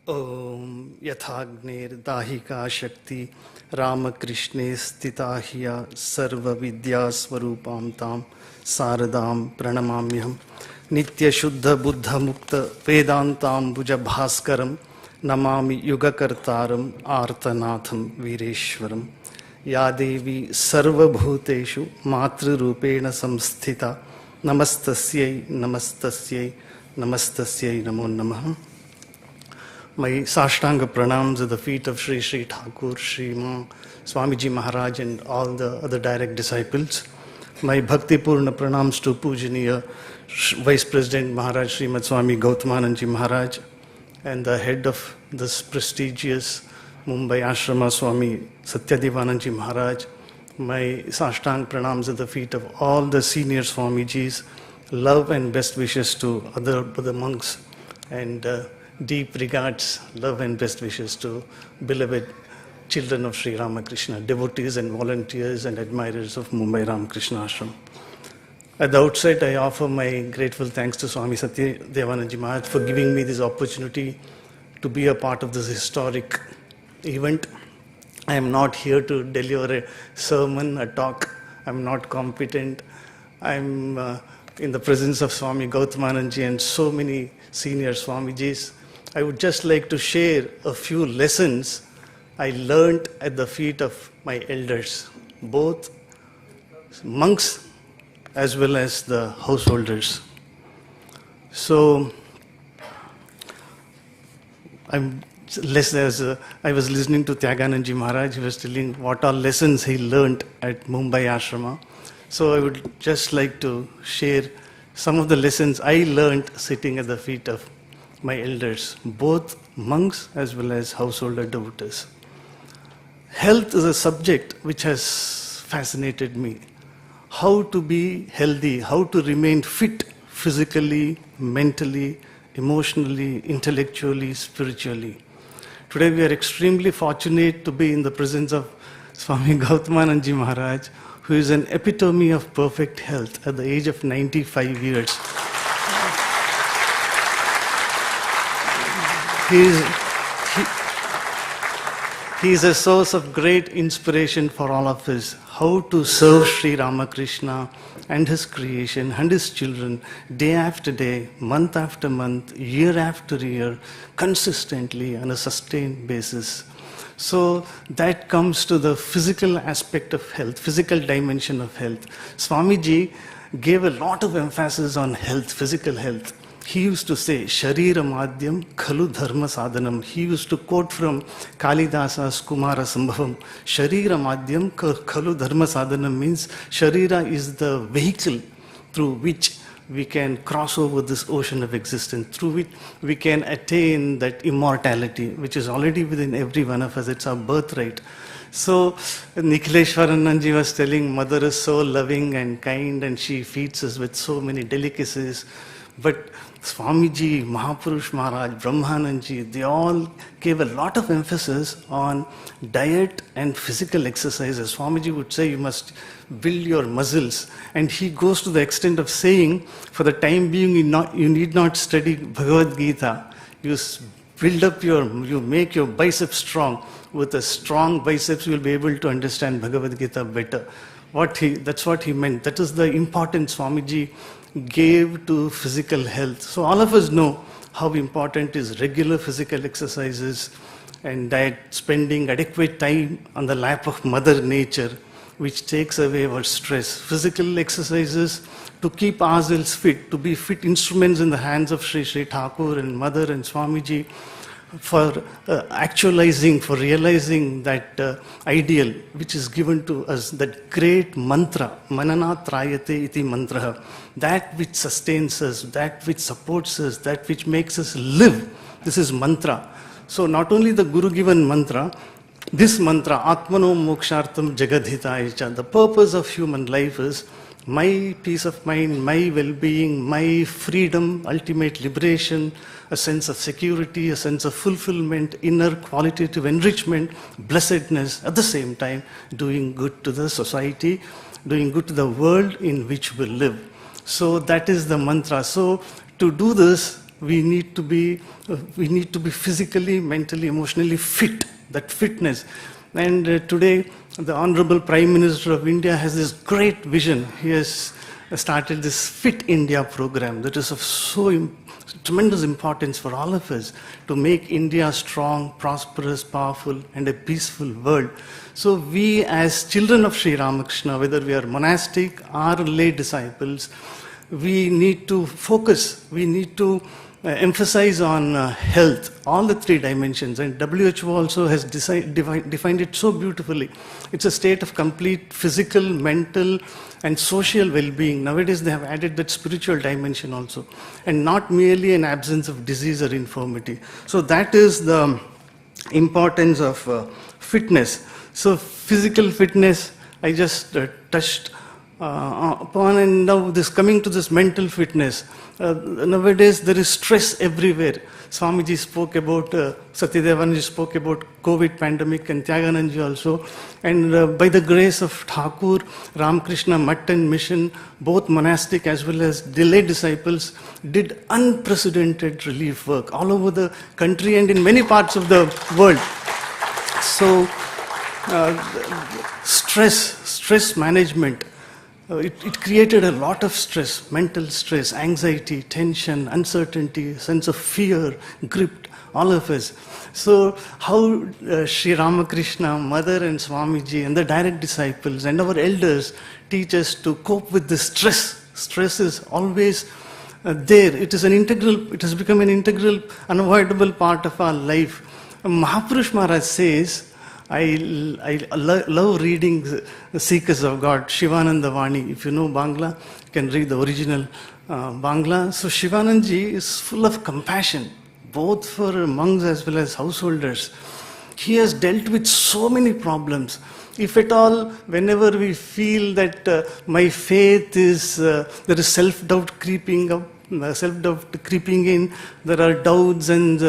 Om Yathagner Dahika Shakti Ramakrishne Stitahya Sarva Vidya Swarupam Tam Saradam Pranamamyam Nitya Shuddha Buddha Mukta Vedantam Bhuja Bhaskaram Namami Yugakartaram Artanatham Vireshwaram Ya Devi Sarva Bhuteshu Matru Rupena Samsthita Namastasyai Namastasyai Namastasyai Namo Namaha. My Sashtanga pranams at the feet of Sri Sri Thakur, Sri Swamiji Maharaj and all the other direct disciples. My Bhakti Purna pranams to Pujaniya Vice President Maharaj Srimad Swami Gautamananji Maharaj and the head of this prestigious Mumbai Ashrama Swami Satyedevananji Maharaj. My Sashtang pranams at the feet of all the senior Swamijis. Love and best wishes to other monks and deep regards, love and best wishes to beloved children of Sri Ramakrishna, devotees and volunteers and admirers of Mumbai Ramakrishna Ashram. At the outset, I offer my grateful thanks to Swami Satyedevananji Maharaj for giving me this opportunity to be a part of this historic event. I am not here to deliver a sermon, a talk. I am not competent. I am in the presence of Swami Gautamananji and so many senior Swamijis. I would just like to share a few lessons I learned at the feet of my elders, both monks as well as the householders. So, I was listening to Tyagananji Maharaj. He was telling what all lessons he learned at Mumbai Ashrama. So I would just like to share some of the lessons I learned sitting at the feet of my elders, both monks as well as householder devotees. Health is a subject which has fascinated me. How to be healthy, how to remain fit physically, mentally, emotionally, intellectually, spiritually. Today we are extremely fortunate to be in the presence of Swami Gautamananji Maharaj, who is an epitome of perfect health at the age of 95 years. He is a source of great inspiration for all of us, how to serve Sri Ramakrishna and his creation and his children day after day, month after month, year after year, consistently on a sustained basis. So that comes to the physical aspect of health, physical dimension of health. Swamiji gave a lot of emphasis on health, physical health. He used to say, Sharira Madhyam Khalu Dharma Sadhanam. He used to quote from Kalidasa's Kumara Sambhavam. Sharira Madhyam Khalu Dharma Sadhanam means Sharira is the vehicle through which we can cross over this ocean of existence, through which we can attain that immortality, which is already within every one of us. It's our birthright. So Nikhileshwarananji was telling, Mother is so loving and kind and she feeds us with so many delicacies. But Swamiji, Mahapurush Maharaj, Brahmananji, they all gave a lot of emphasis on diet and physical exercises. Swamiji would say you must build your muscles. And he goes to the extent of saying, for the time being, you need not study Bhagavad Gita. You build up you make your biceps strong. With a strong biceps, you will be able to understand Bhagavad Gita better. That's what he meant. That is the importance Swamiji gave to physical health. So all of us know how important is regular physical exercises and diet, spending adequate time on the lap of Mother Nature, which takes away our stress. Physical exercises to keep ourselves fit, to be fit instruments in the hands of Sri Sri Thakur and Mother and Swamiji, for actualizing, for realizing that ideal which is given to us, that great mantra, manana trayate iti mantra, that which sustains us, that which supports us, that which makes us live. This is mantra. So not only the Guru given mantra, this mantra, Atmano Mokshartam Jagadhitaya, the purpose of human life is my peace of mind, my well-being, my freedom, ultimate liberation, a sense of security, a sense of fulfillment, inner qualitative enrichment, blessedness, at the same time doing good to the society, doing good to the world in which we live. So that is the mantra. So to do this, we need to be physically, mentally, emotionally fit, that fitness. And today, the Honorable Prime Minister of India has this great vision. He has started this Fit India program that is of tremendous importance for all of us to make India strong, prosperous, powerful, and a peaceful world. So we as children of Sri Ramakrishna, whether we are monastic or lay disciples, we need to focus, we need to emphasize on health, all the three dimensions. And WHO also has defined it so beautifully. It's a state of complete physical, mental, and social well-being. Nowadays they have added that spiritual dimension also, and not merely an absence of disease or infirmity. So that is the importance of fitness. So physical fitness, I just touched upon, and now this coming to this mental fitness. Nowadays there is stress everywhere. Swamiji spoke about, Satyadevanji spoke about COVID pandemic, and Tyagananji also. And by the grace of Thakur, Ramakrishna Mission, both monastic as well as lay disciples did unprecedented relief work all over the country and in many parts of the world. So stress management, it created a lot of stress, mental stress, anxiety, tension, uncertainty, sense of fear, gripped all of us. So how Sri Ramakrishna, Mother and Swamiji and the direct disciples and our elders teach us to cope with this stress. Stress is always there. It has become an integral, unavoidable part of our life. Mahapurush Maharaj says, I love reading the Seekers of God, Shivananda Vani. If you know Bangla, you can read the original Bangla. So Shivananji is full of compassion, both for monks as well as householders. He has dealt with so many problems. If at all, whenever we feel that my faith is, there is self-doubt creeping up, self-doubt creeping in, there are doubts and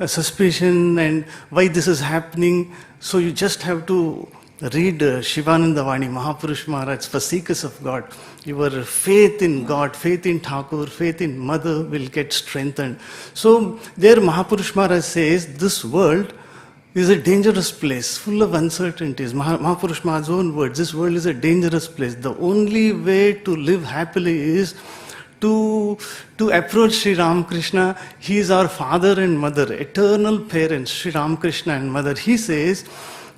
suspicion and why this is happening. So you just have to read Shivananda Vani, Mahapurush Maharaj for Seekers of God. Your faith in God, faith in Thakur, faith in Mother will get strengthened. So there Mahapurush Maharaj says, this world is a dangerous place, full of uncertainties. Mahapurush Maharaj's own words, this world is a dangerous place. The only way to live happily is to approach Sri Ramakrishna. He is our father and mother, eternal parents, Sri Ramakrishna and Mother. He says,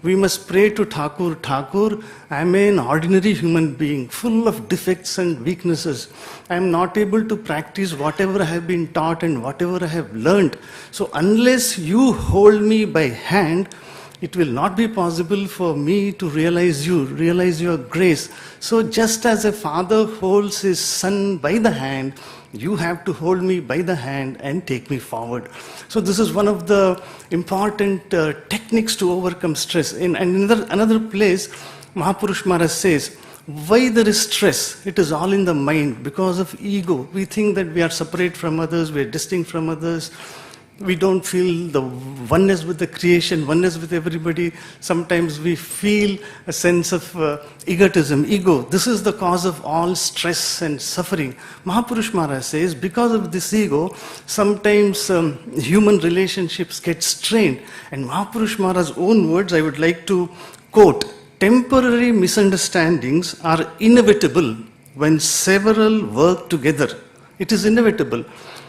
we must pray to Thakur. Thakur, I am an ordinary human being, full of defects and weaknesses. I am not able to practice whatever I have been taught and whatever I have learned. So unless you hold me by hand, it will not be possible for me to realize your grace. So just as a father holds his son by the hand, you have to hold me by the hand and take me forward. So this is one of the important techniques to overcome stress. In another place, Mahapurush Maharaj says, why there is stress? It is all in the mind because of ego. We think that we are separate from others, we are distinct from others. We don't feel the oneness with the creation, oneness with everybody. Sometimes we feel a sense of egotism, ego. This is the cause of all stress and suffering. Mahapurush Maharaj says, because of this ego, sometimes human relationships get strained. And Mahapurush Maharaj's own words, I would like to quote, temporary misunderstandings are inevitable when several work together. It is inevitable.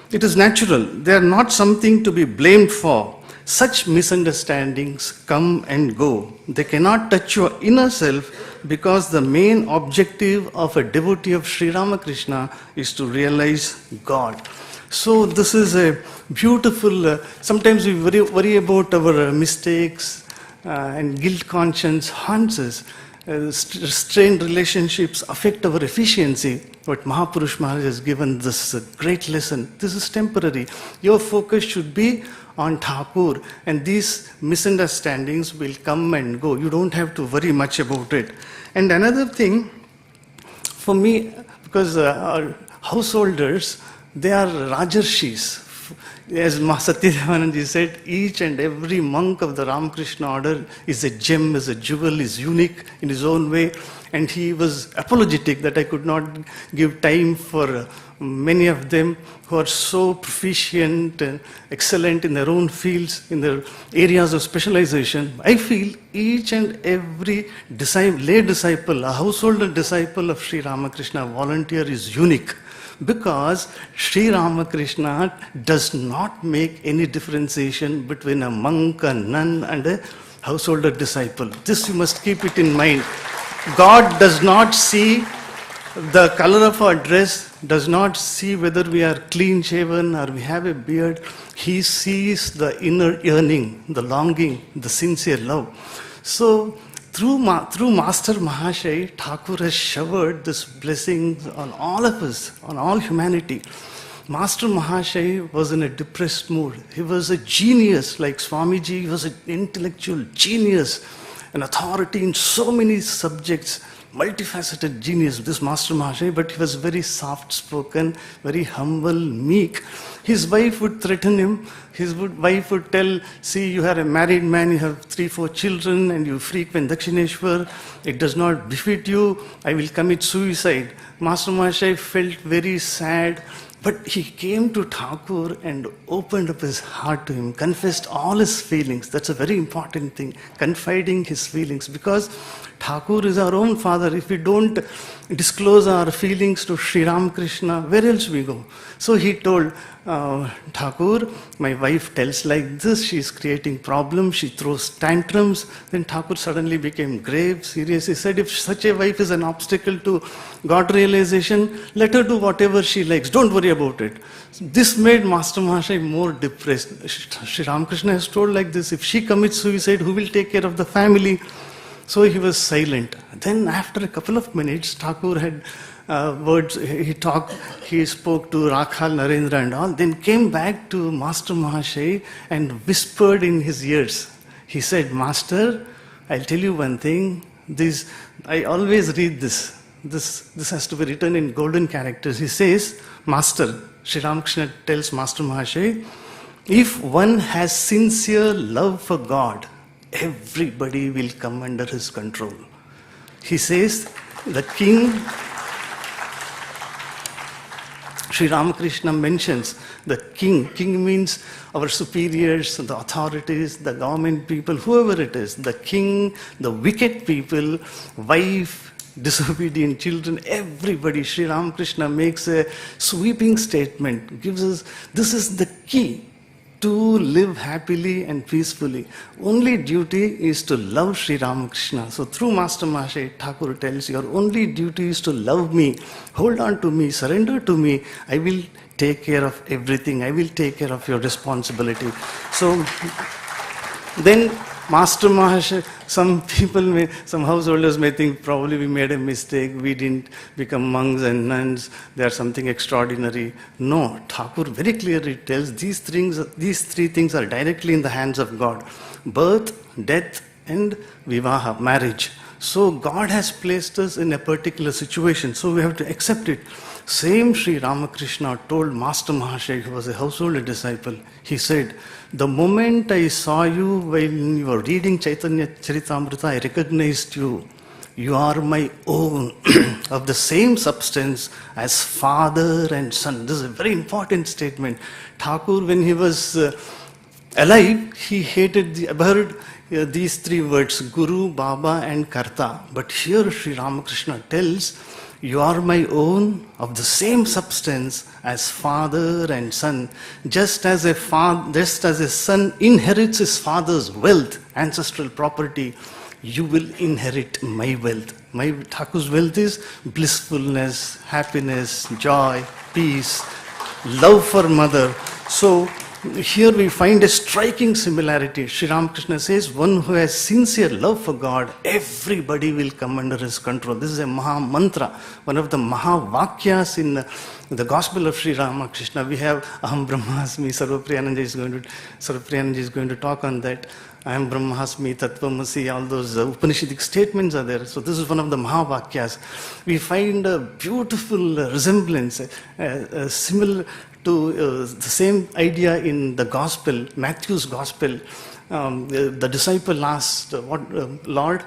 It is natural. They are not something to be blamed for. Such misunderstandings come and go. They cannot touch your inner self because the main objective of a devotee of Sri Ramakrishna is to realize God. So this is a beautiful, sometimes we worry about our mistakes and guilt conscience haunts us. Strained relationships affect our efficiency. But Mahapurush Maharaj has given this great lesson. This is temporary. Your focus should be on Thakur, and these misunderstandings will come and go. You don't have to worry much about it. And another thing, for me, because our householders, they are Rajarshis, as Satyeshananda said, each and every monk of the Ramakrishna order is a gem, is a jewel, is unique in his own way. And he was apologetic that I could not give time for many of them who are so proficient and excellent in their own fields, in their areas of specialization. I feel each and every lay disciple, a householder disciple of Sri Ramakrishna volunteer is unique, because Sri Ramakrishna does not make any differentiation between a monk, a nun, and a householder disciple. This you must keep it in mind. God does not see the color of our dress, does not see whether we are clean shaven or we have a beard. He sees the inner yearning, the longing, the sincere love. So through Master Mahashaya, Thakur has showered this blessing on all of us, on all humanity. Master Mahashaya was in a depressed mood. He was a genius, like Swamiji. He was an intellectual genius, an authority in so many subjects, multifaceted genius, this Master Mahashaya, but he was very soft-spoken, very humble, meek. His wife would threaten him. His wife would tell, see, you are a married man, you have 3-4 children, and you frequent Dakshineshwar. It does not befit you. I will commit suicide. Master Mahashaya felt very sad. But he came to Thakur and opened up his heart to him, confessed all his feelings. That's a very important thing, confiding his feelings. Because Thakur is our own father. If we don't disclose our feelings to Sri Ramakrishna, where else we go? So he told Thakur, my wife tells like this, she is creating problems, she throws tantrums. Then Thakur suddenly became grave, serious. He said, if such a wife is an obstacle to God realization, let her do whatever she likes. Don't worry about it. This made Master Mahashaya more depressed. Sri Ramakrishna has told like this, if she commits suicide, who will take care of the family? So he was silent. Then after a couple of minutes, Thakur had words, he spoke to Rakhal, Narendra and all, then came back to Master Mahashaya and whispered in his ears. He said, Master, I'll tell you one thing, I always read this. This has to be written in golden characters. He says, Master, Sri Ramakrishna tells Master Mahashaya, if one has sincere love for God, everybody will come under his control. He says, the king, Sri Ramakrishna mentions the king. King means our superiors, the authorities, the government people, whoever it is. The king, the wicked people, wife, disobedient children, everybody. Sri Ramakrishna makes a sweeping statement, gives us, this is the key to live happily and peacefully. Only duty is to love Sri Ramakrishna. So through Master Mahashaya, Thakur tells, your only duty is to love me, hold on to me, surrender to me. I will take care of everything. I will take care of your responsibility. So then Master Mahashaya, some householders may think probably we made a mistake, we didn't become monks and nuns, they are something extraordinary. No, Thakur very clearly tells these three things are directly in the hands of God. Birth, death and vivaha, marriage. So God has placed us in a particular situation, so we have to accept it. Same Sri Ramakrishna told Master Mahashaya, who was a householder disciple, he said, the moment I saw you when you were reading Chaitanya Charitamrita, I recognized you. You are my own, of the same substance as father and son. This is a very important statement. Thakur, when he was alive, he abhorred these three words, Guru, Baba and Karta. But here Sri Ramakrishna tells, you are my own, of the same substance as father and son. Just as a son inherits his father's wealth, ancestral property, you will inherit my wealth. My Thakur's wealth is blissfulness, happiness, joy, peace, love for mother. So here we find a striking similarity. Sri Ramakrishna says, one who has sincere love for God, everybody will come under his control. This is a Maha Mantra, one of the Maha Vakyas in the Gospel of Sri Ramakrishna. We have Aham Brahmasmi, Sarvapriyananda is going to talk on that. I am Brahmasmi, Tattvamasi, all those Upanishadic statements are there. So this is one of the Mahavakyas. We find a beautiful resemblance, similar to the same idea in the Gospel, Matthew's Gospel. The disciple asked, Lord,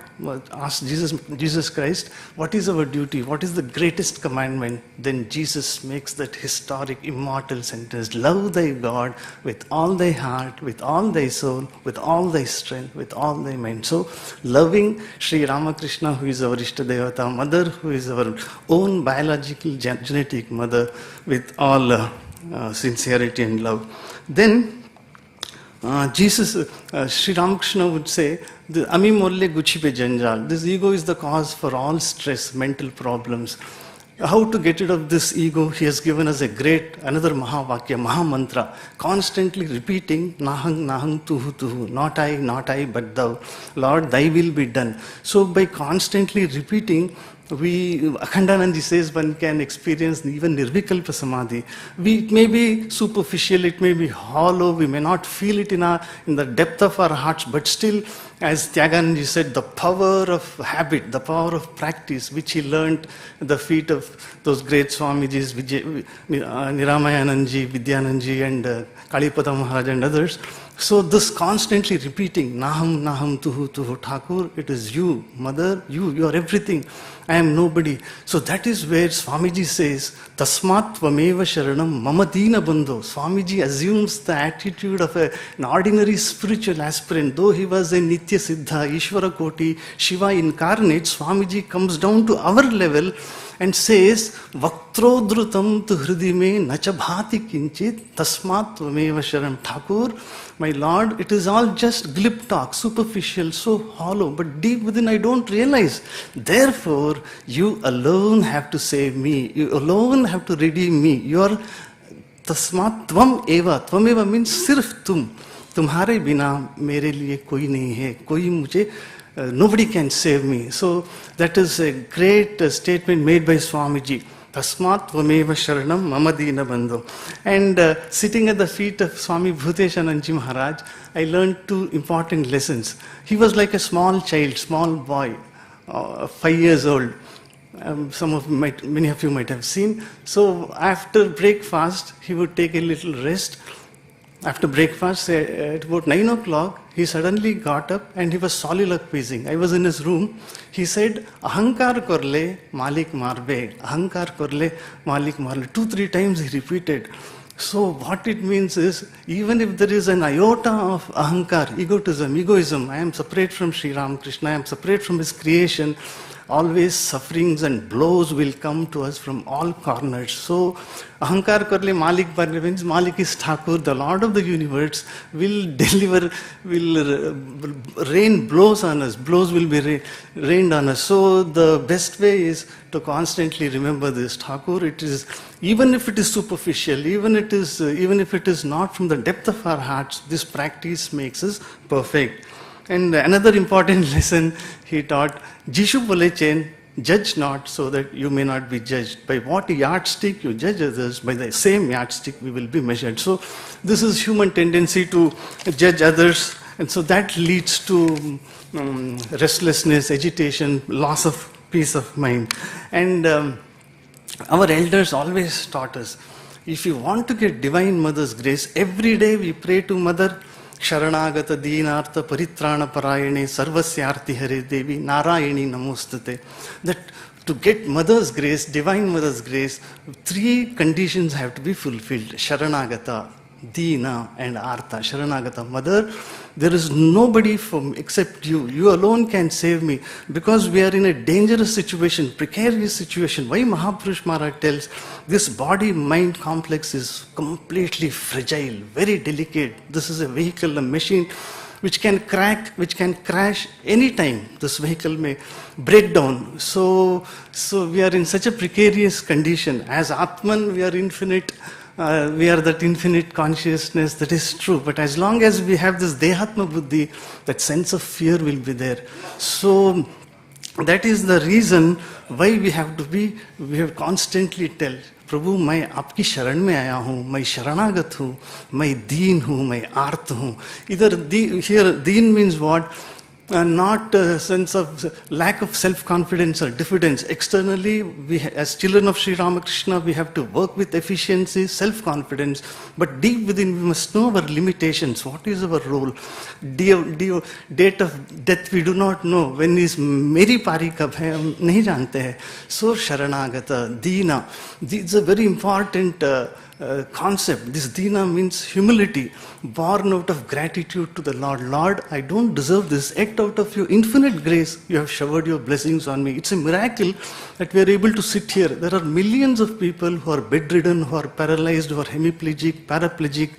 asked Jesus Christ, what is our duty? What is the greatest commandment? Then Jesus makes that historic, immortal sentence, love thy God with all thy heart, with all thy soul, with all thy strength, with all thy mind. So, loving Sri Ramakrishna, who is our Ishtadevata, mother, who is our own biological genetic mother, with all sincerity and love. Then, Sri Ramakrishna would say, Ami molle guchi pe janjal. This ego is the cause for all stress, mental problems. How to get rid of this ego? He has given us another Mahavakya, Mahamantra, constantly repeating, Nahang, Nahang, Tuhu, Tuhu, not I, but thou. Lord, thy will be done. So by constantly repeating, Akhandananji says one can experience even Nirvikalpa Samadhi. It may be superficial, it may be hollow, we may not feel it in the depth of our hearts, but still, as Tyagananji said, the power of habit, the power of practice, which he learned at the feet of those great Swamijis, Niramayananji, Vidyananji, and Kalipada Maharaj and others. So this constantly repeating, Naham, Naham, Tuhu, Tuhu, Thakur, it is you, mother, you are everything, I am nobody. So that is where Swamiji says, Tasmat Tvameva Sharanam Mamadina Bandho. Swamiji assumes the attitude of an ordinary spiritual aspirant. Though he was a Nitya Siddha, Ishvara Koti, Shiva incarnate, Swamiji comes down to our level and says, Vaktrodrutam tu hridime nacha bhati kinchit tasmat tvameva sharam. Thakur, my Lord, it is all just glib talk, superficial, so hollow, but deep within I don't realize. Therefore, you alone have to save me. You alone have to redeem me. You are tasmat tvam eva. Tvam eva means sirf tum. Tumhare bina mere liye koi nahi hai. Koi mujhe nobody can save me. So that is a great statement made by Swamiji. Tasmat Tvameva Sharanam Mamadina Bandho. And sitting at the feet of Swami Bhuteshananji Maharaj, I learned two important lessons. He was like a small child, small boy, 5 years old. Many of you might have seen. So after breakfast, he would take a little rest. After breakfast, at about 9 o'clock, he suddenly got up and he was soliloquizing. I was in his room. He said, Ahankar korle, Malik marbe. Ahankar korle, Malik marbe. 2-3 times he repeated. So what it means is, even if there is an iota of ahankar, egoism, I am separate from Sri Ramakrishna, I am separate from his creation, always sufferings and blows will come to us from all corners. So, Ahankar Karle Malik Barne means Malik is Thakur, the Lord of the universe, will rain blows on us, blows will be rained on us. So, the best way is to constantly remember this. Thakur, it is, even if it is superficial, even if it is not from the depth of our hearts, this practice makes us perfect. And another important lesson he taught, Jishu Bolechen, judge not so that you may not be judged. By what yardstick you judge others, by the same yardstick we will be measured. So this is human tendency to judge others, and so that leads to restlessness, agitation, loss of peace of mind. And our elders always taught us, if you want to get Divine Mother's grace, every day we pray to Mother, Sharanagata Deenartha Paritrana Parayane Sarvasyarthi Hare Devi Narayani Namostate. That to get Mother's grace, Divine Mother's grace, 3 conditions have to be fulfilled. Sharanagata, Deena and Artha. Sharanagata, Mother, there is nobody except you. You alone can save me. Because we are in a dangerous situation, precarious situation. Why Mahapurush Maharaj tells, this body-mind complex is completely fragile, very delicate. This is a vehicle, a machine, which can crash any time. This vehicle may break down. So we are in such a precarious condition. As Atman, we are infinite. We are that infinite consciousness, that is true. But as long as we have this Dehatma Buddhi, that sense of fear will be there. So that is the reason why we have constantly tell, Prabhu, मैं आपकी शरण में आया हूँ, मैं शरणागत हूँ, मैं दीन हूँ, मैं आर्त हूँ. Here, deen means what? not a sense of lack of self-confidence or diffidence. Externally, as children of Sri Ramakrishna, we have to work with efficiency, self-confidence, but deep within we must know our limitations. What is our role? Date of death we do not know. When is Meri Pari Kab hai, hum nahi jante hai. So Sharanagata, Dina, it's a very important concept. This Dina means humility, born out of gratitude to the Lord. Lord, I don't deserve this, yet out of your infinite grace, you have showered your blessings on me. It's a miracle that we are able to sit here. There are millions of people who are bedridden, who are paralyzed, who are hemiplegic, paraplegic.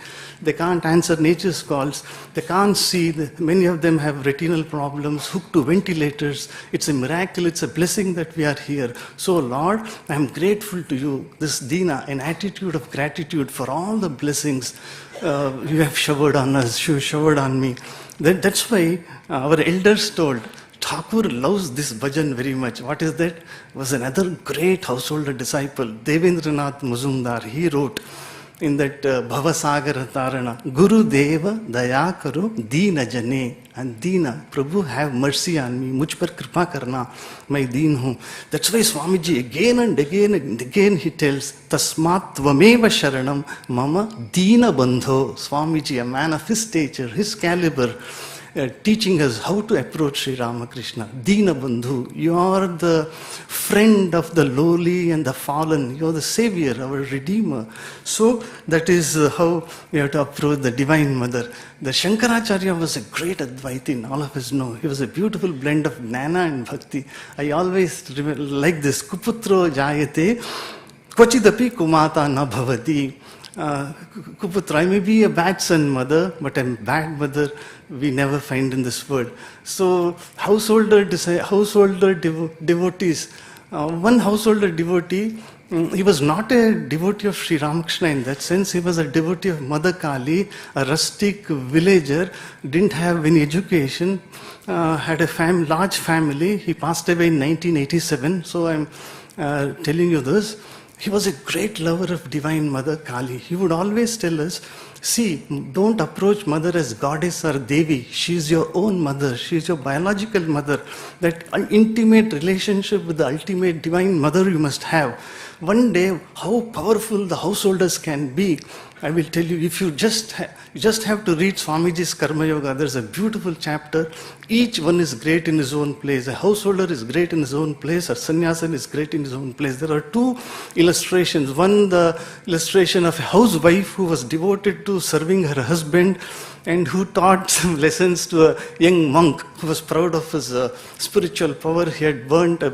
They can't answer nature's calls. They can't see. Many of them have retinal problems, hooked to ventilators. It's a miracle. It's a blessing that we are here. So, Lord, I am grateful to you. This Dina, an attitude of gratitude for all the blessings you have showered on us, you showered on me. That's why our elders told, Thakur loves this bhajan very much. What is that? Was another great householder disciple, Devendranath Muzumdar. He wrote in that Bhavasagar Tarana, Guru Deva Daya Karo Deena Jane. And Deena, Prabhu, have mercy on me. Much par kripa karna, mai deen hu. That's why Swamiji again and again he tells, Tasmat Tvameva Sharanam Mama Deena Bandho. Swamiji, a man of his stature, his caliber, teaching us how to approach Sri Ramakrishna. Deena Bandhu, you are the friend of the lowly and the fallen. You are the savior, our redeemer. So that is how we have to approach the Divine Mother. The Shankaracharya was a great Advaitin, all of us know. He was a beautiful blend of Jnana and Bhakti. I always like this, Kuputro Jayate, Kvachidapi Kumata na bhavati. Kuputra, I may be a bad son, mother, but a bad mother we never find in this world. So, householder devotees. One householder devotee, he was not a devotee of Sri Ramakrishna in that sense. He was a devotee of Mother Kali, a rustic villager, didn't have any education, had a large family. He passed away in 1987. So, I'm telling you this. He was a great lover of Divine Mother Kali. He would always tell us, see, don't approach Mother as Goddess or Devi. She is your own mother. She is your biological mother. That intimate relationship with the ultimate Divine Mother you must have. One day, how powerful the householders can be, I will tell you, if you just have to read Swamiji's Karma Yoga. There's a beautiful chapter. Each one is great in his own place. A householder is great in his own place. A sannyasin is great in his own place. There are two illustrations. One, the illustration of a housewife who was devoted to serving her husband and who taught some lessons to a young monk who was proud of his spiritual power. He had burnt a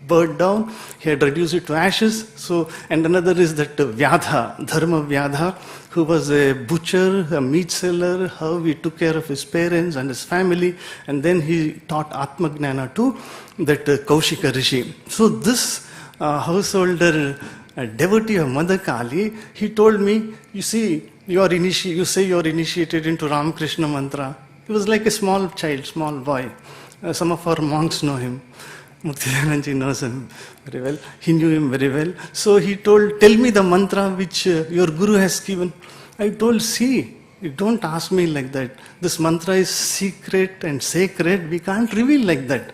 bird down, he had reduced it to ashes. So, and another is that Vyadha, Dharma Vyadha, who was a butcher, a meat seller, how he took care of his parents and his family, and then he taught Atma Gnana to that Kaushika Rishi. So this householder devotee of Mother Kali, he told me, you see, you say you are initiated into Ramakrishna mantra. He was like a small child, small boy. Some of our monks know him. Muktidananji knows him very well. He knew him very well. So he told, tell me the mantra which your guru has given. I told, see, you don't ask me like that. This mantra is secret and sacred. We can't reveal like that.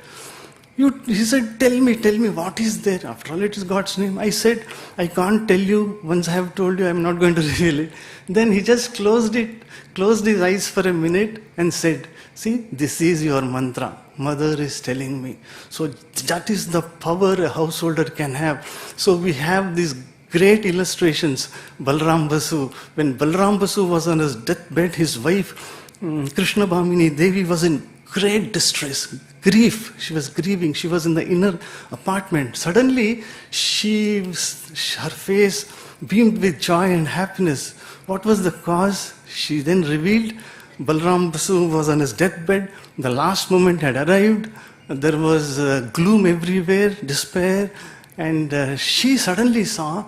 He said, tell me, what is there? After all, it is God's name. I said, I can't tell you. Once I have told you, I'm not going to reveal it. Then he just closed his eyes for a minute and said, see, this is your mantra. Mother is telling me. So that is the power a householder can have. So we have these great illustrations. Balram Basu, when Balram Basu was on his deathbed, his wife, Krishna Bhamini Devi, was in great distress, grief. She was grieving. She was in the inner apartment. Suddenly, her face beamed with joy and happiness. What was the cause? She then revealed Balram Basu was on his deathbed. The last moment had arrived. There was gloom everywhere, despair. And she suddenly saw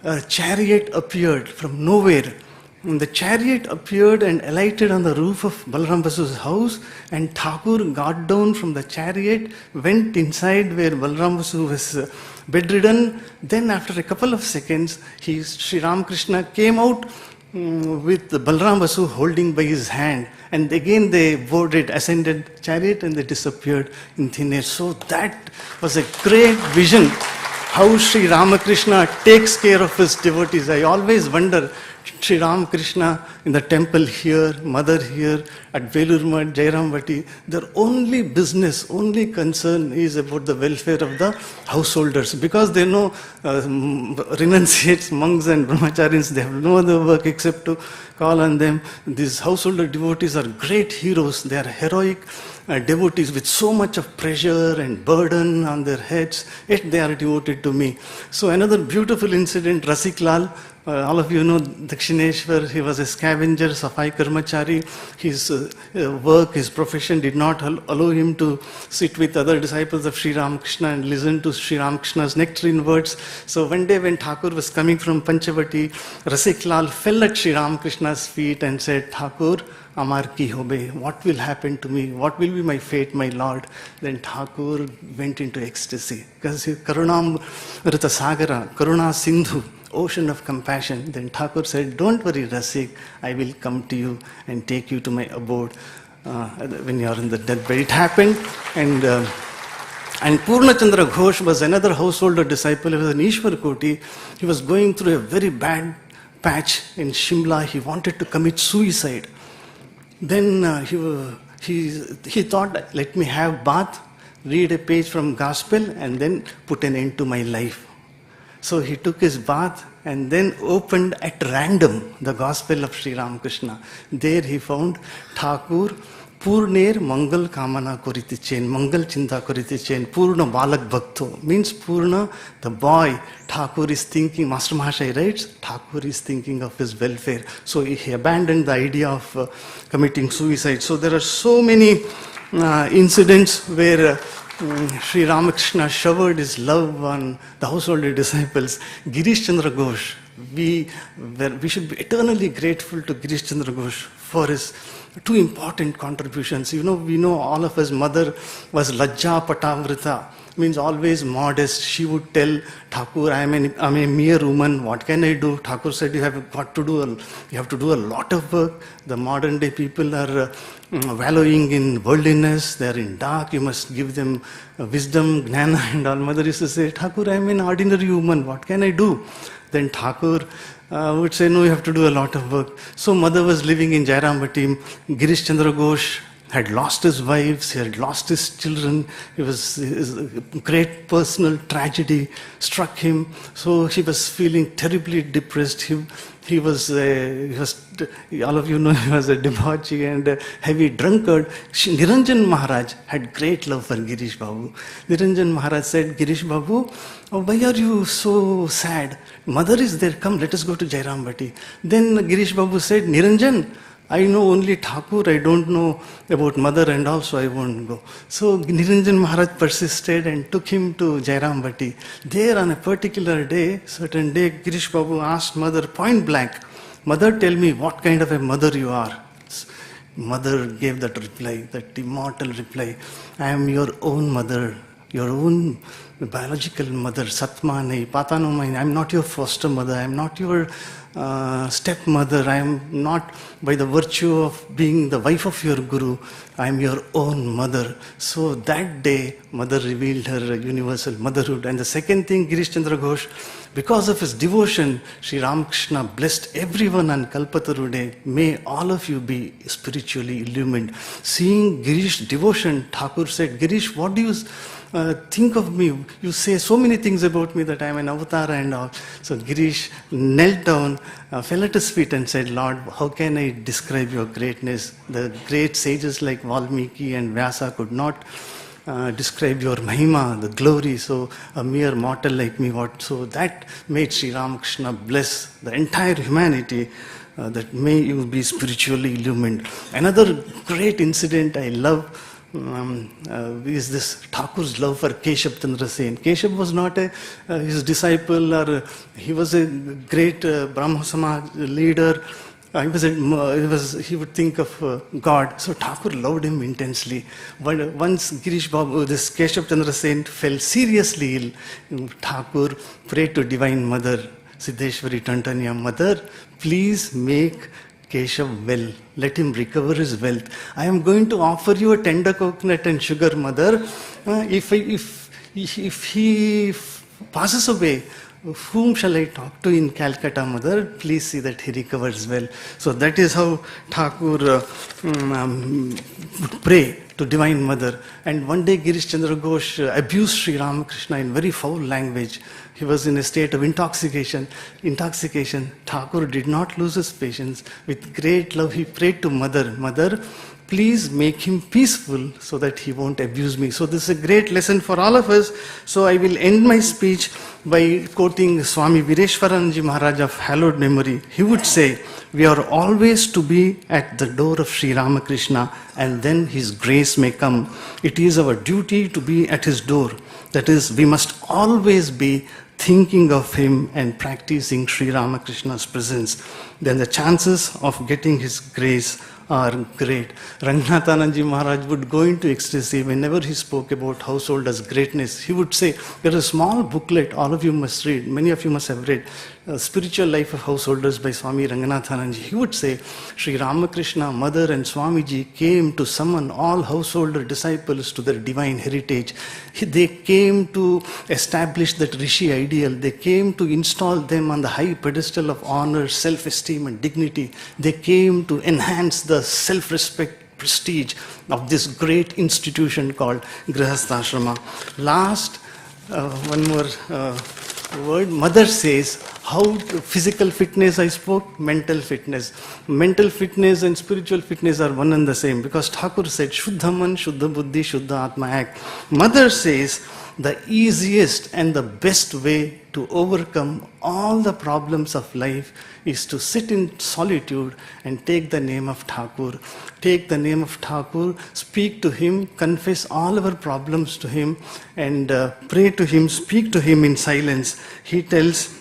a chariot appeared from nowhere. And the chariot appeared and alighted on the roof of Balram Basu's house. And Thakur got down from the chariot, went inside where Balram Basu was bedridden. Then after a couple of seconds, Sri Ramakrishna came out with Balram Basu holding by his hand. And again they boarded, ascended chariot and they disappeared in thin air. So that was a great vision, how Sri Ramakrishna takes care of his devotees. I always wonder, Sri Ramakrishna in the temple here, Mother here, at Velurma, Jairambati, their only business, only concern is about the welfare of the householders. Because they know renunciates, monks and brahmacharis, they have no other work except to call on them. These householder devotees are great heroes. They are heroic devotees with so much of pressure and burden on their heads, yet they are devoted to me. So another beautiful incident, Rasik Lal, all of you know Dakshineshwar, he was a scavenger, Safai Karmachari. His work, his profession did not allow him to sit with other disciples of Sri Ramakrishna and listen to Sri Ramakrishna's nectarine words. So one day when Thakur was coming from Panchavati, Rasik Lal fell at Sri Ramakrishna's feet and said, Thakur, Amar ki hobe, what will happen to me? What will be my fate, my Lord? Then Thakur went into ecstasy. Because Karunam Rita Sagara, Karuna Sindhu, ocean of compassion. Then Thakur said, don't worry Rasik, I will come to you and take you to my abode when you are in the deathbed. It happened, and Purna Chandra Ghosh was another householder disciple. He was an Ishwar Koti. He was going through a very bad patch in Shimla. He wanted to commit suicide. Then he thought, let me have bath, read a page from gospel and then put an end to my life. So he took his bath and then opened at random the gospel of Sri Ramakrishna. There he found Thakur, Purner Mangal Kamana Koritichen, Mangal Chinta Koritichen, Purna Balak Bhakto. Means Purna, the boy, Thakur is thinking, Master Mahashaya writes, Thakur is thinking of his welfare. So he abandoned the idea of committing suicide. So there are so many incidents where Sri Ramakrishna showered his love on the householder disciples. Girish Chandra Ghosh, we should be eternally grateful to Girish Chandra Ghosh for his two important contributions. You know, we know all of us, mother was Lajja Patavrita, means always modest. She would tell Thakur, I'm a mere woman, what can I do? Thakur said, you have to do a lot of work. The modern day people are wallowing in worldliness, they are in dark, you must give them wisdom, gnana and all. Mother used to say, Thakur, I'm an ordinary woman, what can I do? Then Thakur would say, no, you have to do a lot of work. So mother was living in Jairambati. Girish Chandra Ghosh had lost his wives, he had lost his children. His great personal tragedy struck him. So he was feeling terribly depressed. He was, all of you know, he was a debauchee and a heavy drunkard. Niranjan Maharaj had great love for Girish Babu. Niranjan Maharaj said, Girish Babu, why are you so sad? Mother is there, come, let us go to Jairambati. Then Girish Babu said, Niranjan, I know only Thakur, I don't know about mother and also I won't go. So Niranjan Maharaj persisted and took him to Jairambati. There on a particular day, certain day, Girish Babu asked mother point blank, Mother, tell me what kind of a mother you are. Mother gave that reply, that immortal reply, I am your own mother, your own biological mother, Satma Nahi, Pata no Mai. I am not your foster mother, I am not your stepmother, I am not by the virtue of being the wife of your guru, I am your own mother. So that day, mother revealed her universal motherhood. And the second thing, Girish Chandra Ghosh, because of his devotion, Sri Ramakrishna blessed everyone on Kalpataru Day. May all of you be spiritually illumined. Seeing Girish's devotion, Thakur said, Girish, what do you think of me? You say so many things about me that I am an avatar and all. So Girish knelt down, fell at his feet and said, Lord, how can I describe your greatness? The great sages like Valmiki and Vyasa could not describe your mahima, the glory. So a mere mortal like me, what? So that made Sri Ramakrishna bless the entire humanity. That may you be spiritually illumined. Another great incident I love is this Thakur's love for Keshav Chandra Sen. Keshav was not his disciple, or he was a great Brahma Samaj leader. He would think of God. So Thakur loved him intensely. But once Girish Babu, this Keshav Chandra Sen, fell seriously ill, Thakur prayed to Divine Mother, Siddheshwari Tantanya, Mother, please make Keshav well. Let him recover his wealth. I am going to offer you a tender coconut and sugar, Mother. If he passes away, whom shall I talk to in Calcutta, Mother? Please see that he recovers well. So that is how Thakur would pray to Divine Mother. And one day Girish Chandra Ghosh abused Sri Ramakrishna in very foul language. He was in a state of intoxication. Thakur did not lose his patience. With great love, he prayed to Mother, Mother, please make him peaceful so that he won't abuse me. So this is a great lesson for all of us. So I will end my speech by quoting Swami Vireshwaranji Maharaj of hallowed memory. He would say, we are always to be at the door of Sri Ramakrishna, and then his grace may come. It is our duty to be at his door. That is, we must always be thinking of him and practicing Sri Ramakrishna's presence. Then the chances of getting his grace are great. Ranganathananji Maharaj would go into ecstasy whenever he spoke about householders' greatness. He would say, there is a small booklet all of you must read, many of you must have read, Spiritual Life of Householders by Swami Ranganathananji. He would say, Sri Ramakrishna, Mother and Swamiji came to summon all householder disciples to their divine heritage. They came to establish that Rishi ideal. They came to install them on the high pedestal of honor, self-esteem and dignity. They came to enhance the self-respect, prestige of this great institution called Grihastha. Last, one more word. Mother says, how physical fitness I spoke, mental fitness. Mental fitness and spiritual fitness are one and the same, because Thakur said, Shuddha Man, Shuddha Buddhi, Shuddha Atma Act. Mother says, the easiest and the best way to overcome all the problems of life is to sit in solitude and take the name of Thakur. Take the name of Thakur, speak to him, confess all our problems to him, and pray to him, speak to him in silence. He tells,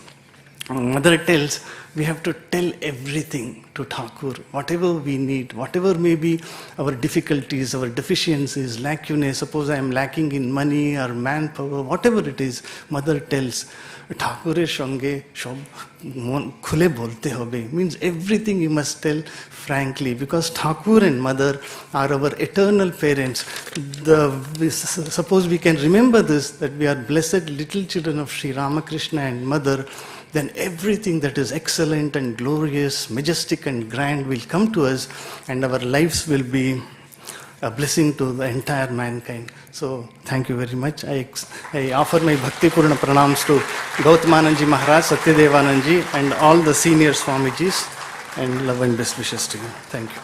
Mother tells, we have to tell everything to Thakur, whatever we need, whatever may be our difficulties, our deficiencies, lacunae. Suppose I am lacking in money or manpower, whatever it is, Mother tells, Thakurer Shange Shob Khule Bolte Hobe, means everything you must tell frankly, because Thakur and Mother are our eternal parents. Suppose we can remember this, that we are blessed little children of Sri Ramakrishna and Mother, then everything that is excellent and glorious, majestic and grand will come to us, and our lives will be a blessing to the entire mankind. So, thank you very much. I offer my Bhakti Purna pranams to Gautamananji Maharaj, Satyadevananji, and all the senior Swamijis, and love and best wishes to you. Thank you.